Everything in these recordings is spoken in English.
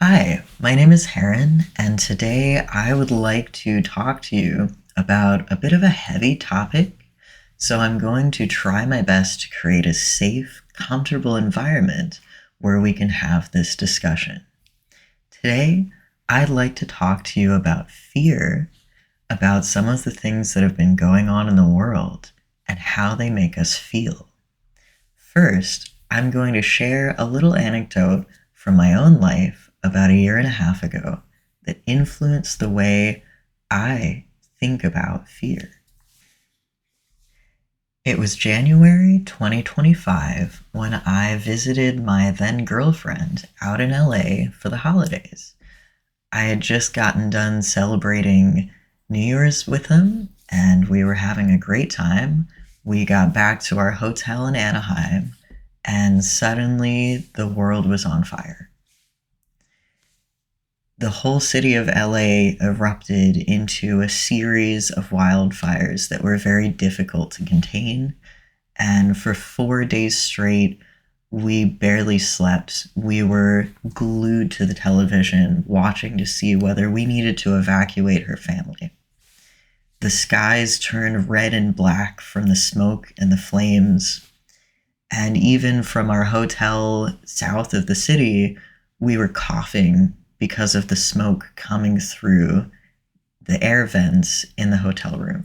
Hi, my name is Heron, and today I would like to talk to you about a bit of a heavy topic. So I'm going to try my best to create a safe, comfortable environment where we can have this discussion. Today, I'd like to talk to you about fear, about some of the things that have been going on in the world, and how they make us feel. First, I'm going to share a little anecdote from my own life about a year and a half ago that influenced the way I think about fear. It was January 2025 when I visited my then girlfriend out in LA for the holidays. I had just gotten done celebrating New Year's with him, and we were having a great time. We got back to our hotel in Anaheim, and suddenly the world was on fire. The whole city of LA erupted into a series of wildfires that were very difficult to contain, and for 4 days straight, we barely slept. We were glued to the television, watching to see whether we needed to evacuate her family. The skies turned red and black from the smoke and the flames, and even from our hotel south of the city, we were coughing because of the smoke coming through the air vents in the hotel room.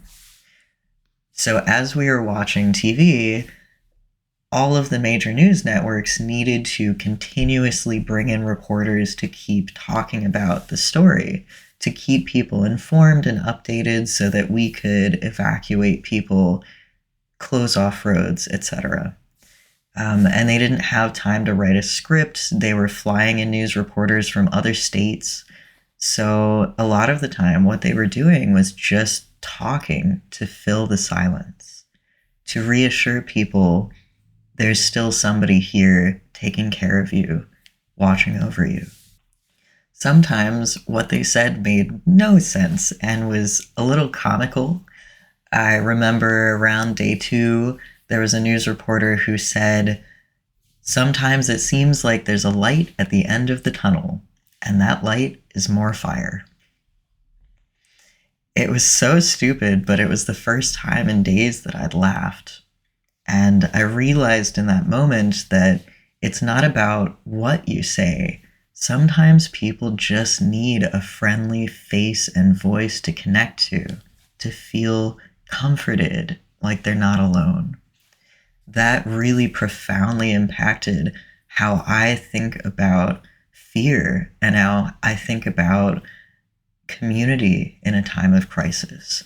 So as we were watching TV, all of the major news networks needed to continuously bring in reporters to keep talking about the story, to keep people informed and updated so that we could evacuate people, close off roads, etc. And they didn't have time to write a script. They were flying in news reporters from other states. So a lot of the time, what they were doing was just talking to fill the silence, to reassure people there's still somebody here taking care of you, watching over you. Sometimes what they said made no sense and was a little comical. I remember around day 2, there was a news reporter who said, "Sometimes it seems like there's a light at the end of the tunnel, and that light is more fire." It was so stupid, but it was the first time in days that I'd laughed. And I realized in that moment that it's not about what you say. Sometimes people just need a friendly face and voice to connect to feel comforted, like they're not alone. That really profoundly impacted how I think about fear and how I think about community in a time of crisis.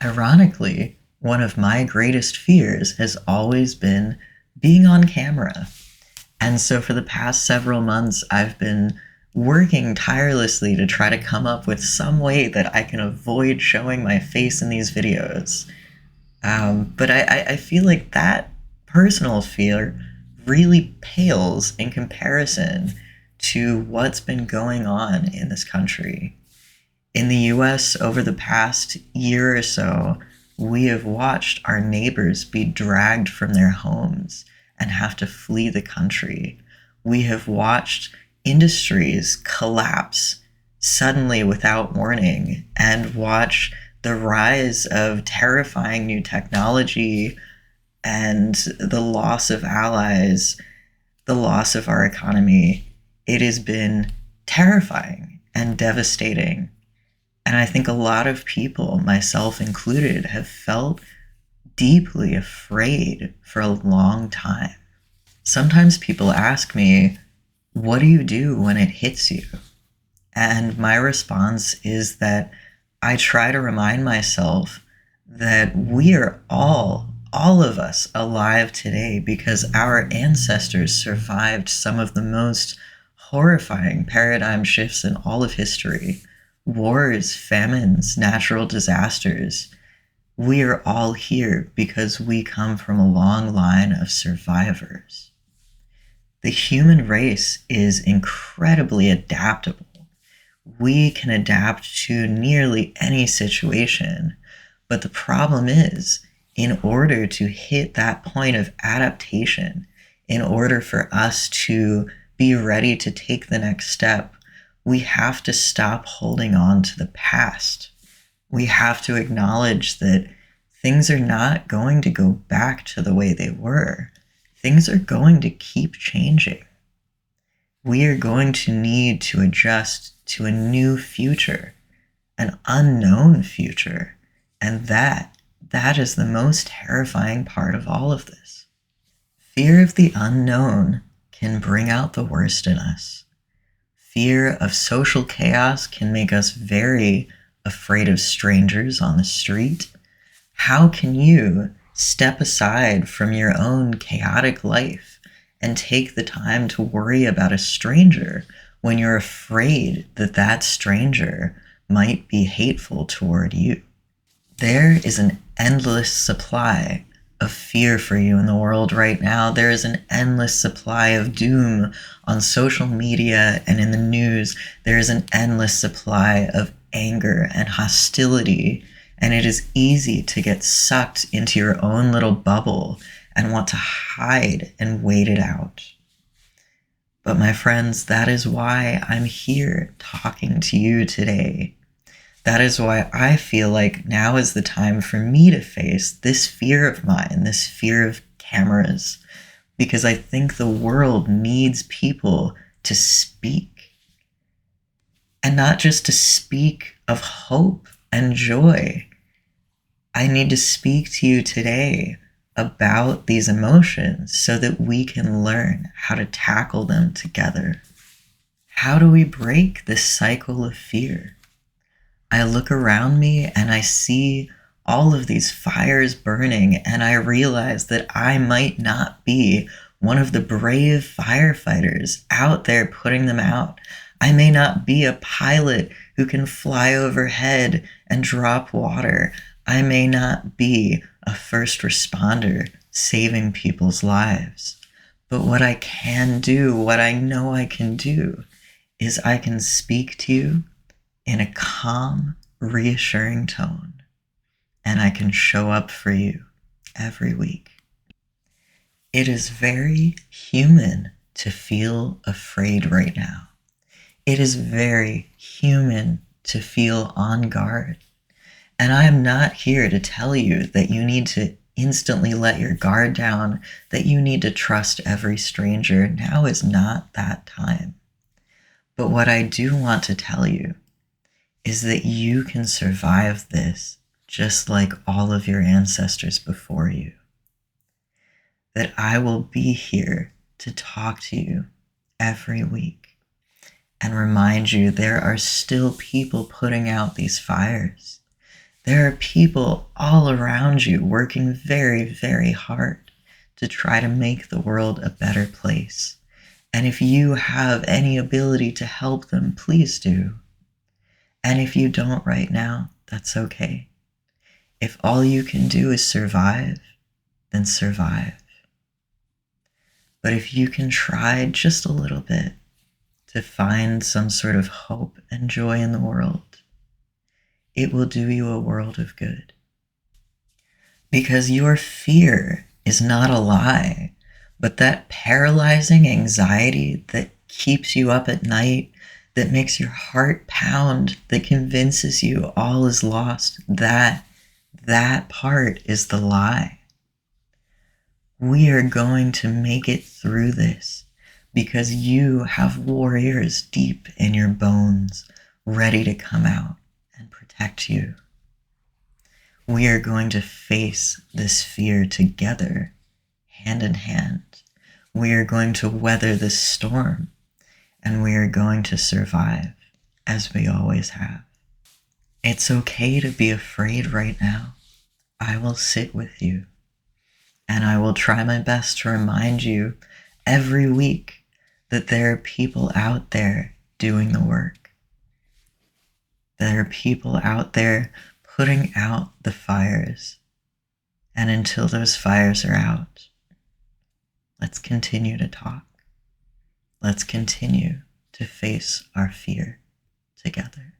Ironically, one of my greatest fears has always been being on camera. And so for the past several months, I've been working tirelessly to try to come up with some way that I can avoid showing my face in these videos. But I feel like that personal fear really pales in comparison to what's been going on in this country. In the US, over the past year or so, we have watched our neighbors be dragged from their homes and have to flee the country. We have watched industries collapse suddenly without warning and watch the rise of terrifying new technology and the loss of allies, the loss of our economy. It has been terrifying and devastating. And I think a lot of people, myself included, have felt deeply afraid for a long time. Sometimes people ask me, "What do you do when it hits you?" And my response is that I try to remind myself that we are all of us, alive today because our ancestors survived some of the most horrifying paradigm shifts in all of history. Wars, famines, natural disasters. We are all here because we come from a long line of survivors. The human race is incredibly adaptable. We can adapt to nearly any situation, but the problem is, in order to hit that point of adaptation, in order for us to be ready to take the next step, we have to stop holding on to the past. We have to acknowledge that things are not going to go back to the way they were. Things are going to keep changing. We are going to need to adjust to a new future, an unknown future, and that is the most terrifying part of all of this. Fear of the unknown can bring out the worst in us. Fear of social chaos can make us very afraid of strangers on the street. How can you step aside from your own chaotic life and take the time to worry about a stranger when you're afraid that that stranger might be hateful toward you? There is an endless supply of fear for you in the world right now. There is an endless supply of doom on social media and in the news. There is an endless supply of anger and hostility, and it is easy to get sucked into your own little bubble and want to hide and wait it out. But my friends, that is why I'm here talking to you today. That is why I feel like now is the time for me to face this fear of mine, this fear of cameras, because I think the world needs people to speak. And not just to speak of hope and joy. I need to speak to you today about these emotions so that we can learn how to tackle them together. How do we break this cycle of fear? I look around me and I see all of these fires burning, and I realize that I might not be one of the brave firefighters out there putting them out. I may not be a pilot who can fly overhead and drop water. I may not be a first responder saving people's lives. But what I can do, what I know I can do, is I can speak to you in a calm, reassuring tone, and I can show up for you every week. It is very human to feel afraid right now. It is very human to feel on guard. And I am not here to tell you that you need to instantly let your guard down, that you need to trust every stranger. Now is not that time. But what I do want to tell you is that you can survive this just like all of your ancestors before you. That I will be here to talk to you every week and remind you there are still people putting out these fires. There are people all around you working very, very hard to try to make the world a better place. And if you have any ability to help them, please do. And if you don't right now, that's okay. If all you can do is survive, then survive. But if you can try just a little bit to find some sort of hope and joy in the world, it will do you a world of good. Because your fear is not a lie, but that paralyzing anxiety that keeps you up at night, that makes your heart pound, that convinces you all is lost, that part is the lie. We are going to make it through this because you have warriors deep in your bones ready to come out and protect you. We are going to face this fear together, hand in hand. We are going to weather this storm, and we are going to survive as we always have. It's okay to be afraid right now. I will sit with you, and I will try my best to remind you every week that there are people out there doing the work. There are people out there putting out the fires. And until those fires are out, let's continue to talk. Let's continue to face our fear together.